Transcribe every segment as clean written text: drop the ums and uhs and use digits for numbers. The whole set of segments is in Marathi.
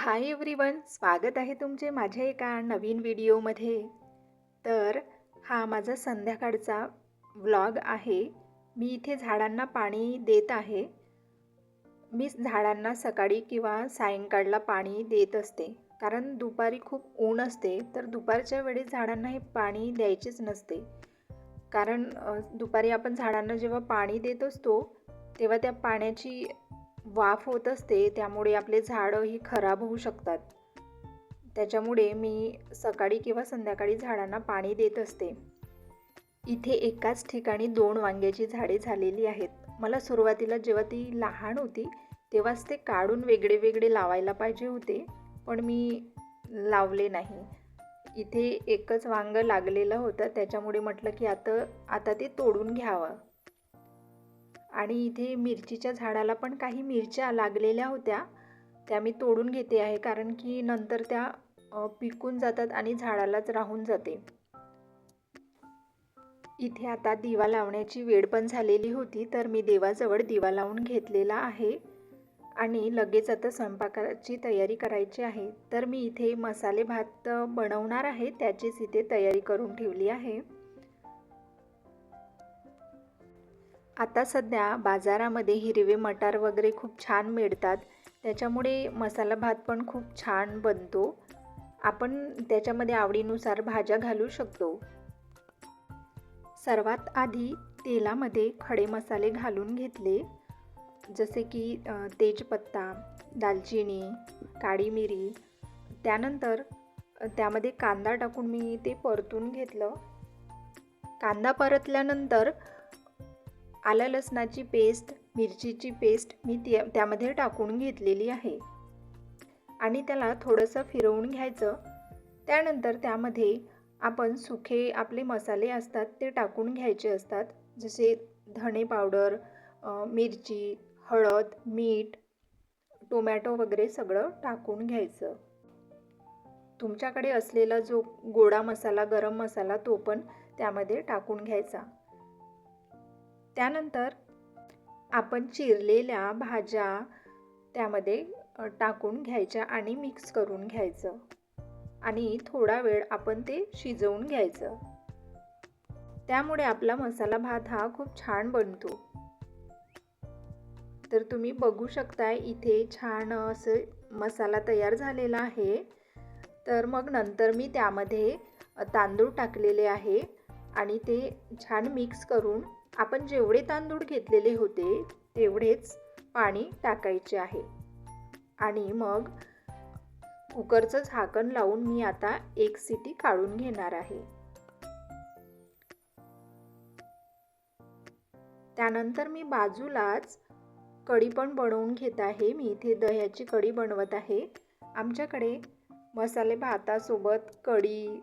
हाय एव्हरीवन, स्वागत आहे तुमचे माझ्या एका नवीन व्हिडिओमध्ये। तर हा माझा संध्याकाळचा व्लॉग आहे। मी इथे झाडांना पाणी देत आहे। मी झाडांना सकाळी किंवा सायंकाळला पाणी देत असते, कारण दुपारी खूप ऊन असते। तर दुपारच्या वेळेस झाडांना हे पाणी द्यायचेच नसते, कारण दुपारी आपण झाडांना जेव्हा पाणी देत असतो तेव्हा त्या पाण्याची वाफ होत असते, त्यामुळे आपले झाडंही खराब होऊ शकतात। त्याच्यामुळे मी सकाळी किंवा संध्याकाळी झाडांना पाणी देत असते। इथे एकाच ठिकाणी 2 वांग्याची झाडे झालेली आहेत। मला सुरुवातीला जेव्हा ती लहान होती तेव्हाच ते काढून वेगळे वेगळे लावायला पाहिजे होते, पण मी लावले नाही। इथे एकच वांग लागलेलं होतं, त्याच्यामुळे म्हटलं की आता ते तोडून घ्यावं। आणि इथे मिरचीच्या झाडाला पण काही मिरच्या लागलेल्या होत्या, त्या मी तोडून घेते आहे, कारण की नंतर त्या पिकून जातात आणि झाडालाच राहून जाते। इथे आता दिवा लावण्याची वेळ पण झालेली होती, तर मी देवाजवळ दिवा लावून घेतलेला आहे आणि लगेच आता स्वयंपाकाची तयारी करायची आहे। तर मी इथे मसाले भात बनवणार आहे, त्याचीच इथे तयारी करून ठेवली आहे। आता सध्या बाजारामध्ये हिरवे मटार वगैरे खूप छान मिळतात, त्याच्यामुळे मसाला भात पण खूप छान बनतो। आपण त्याच्यामध्ये आवडीनुसार भाज्या घालू शकतो। सर्वात आधी तेलामध्ये खडे मसाले घालून घेतले, जसे की तेजपत्ता, दालचिनी, काळी मिरी। त्यानंतर त्यामध्ये कांदा टाकून मी ते परतून घेतलं। कांदा परतल्यानंतर आलं लसणाची पेस्ट, मिरचीची पेस्ट मी त्यामध्ये टाकून घेतलेली आहे आणि त्याला थोडंसं फिरवून घ्यायचं। त्यानंतर त्यामध्ये आपण सुखे आपले मसाले असतात ते टाकून घ्यायचे असतात, जसे धणे पावडर, मिरची, हळद, मीठ, टोमॅटो वगैरे सगळं टाकून घ्यायचं। तुमच्याकडे असलेला जो गोडा मसाला, गरम मसाला, तो पण त्यामध्ये टाकून घ्यायचा। त्यानंतर आपण चिरलेल्या भाज्या त्यामध्ये टाकून घ्यायच्या आणि मिक्स करून घ्यायचं आणि थोडा वेळ आपण ते शिजवून घ्यायचं। त्यामुळे आपला मसाला भात हा खूप छान बनतो। तर तुम्ही बघू शकता, इथे छान असं मसाला तयार झालेला आहे। तर मग नंतर मी त्यामध्ये तांदूळ टाकलेले आहे आणि ते छान मिक्स करून आपण जेवढे तांदूळ घेतलेले होते तेवढेच पाणी टाकायचे आहे आणि मग कुकरचं झाकण लावून मी आता 1 शिटी काढून घेणार आहे। त्यानंतर मी बाजूलाच कढी पण बनवून घेत आहे। मी इथे दह्याची कढी बनवत आहे। आमच्याकडे मसाले भातासोबत कढी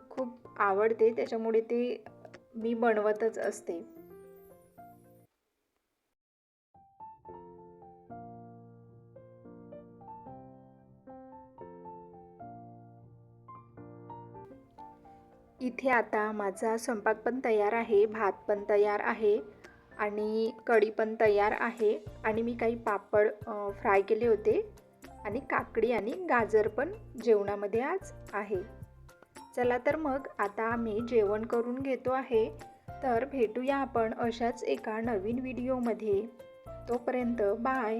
खूप आवडते, त्याच्यामुळे ते मी बनवतच असते। इथे आता माझा स्वयंपाक पण तयार आहे, भात पण तयार आहे आणि कढी पण तयार आहे आणि मी काही पापड फ्राय केले होते आणि काकडी आणि गाजर पण जेवणामध्ये आज आहे। चला तर मग आता आम्ही जेवण करून घेतो आहे। तर भेटूया आपण अशाच एका नवीन व्हिडिओमध्ये। तोपर्यंत बाय।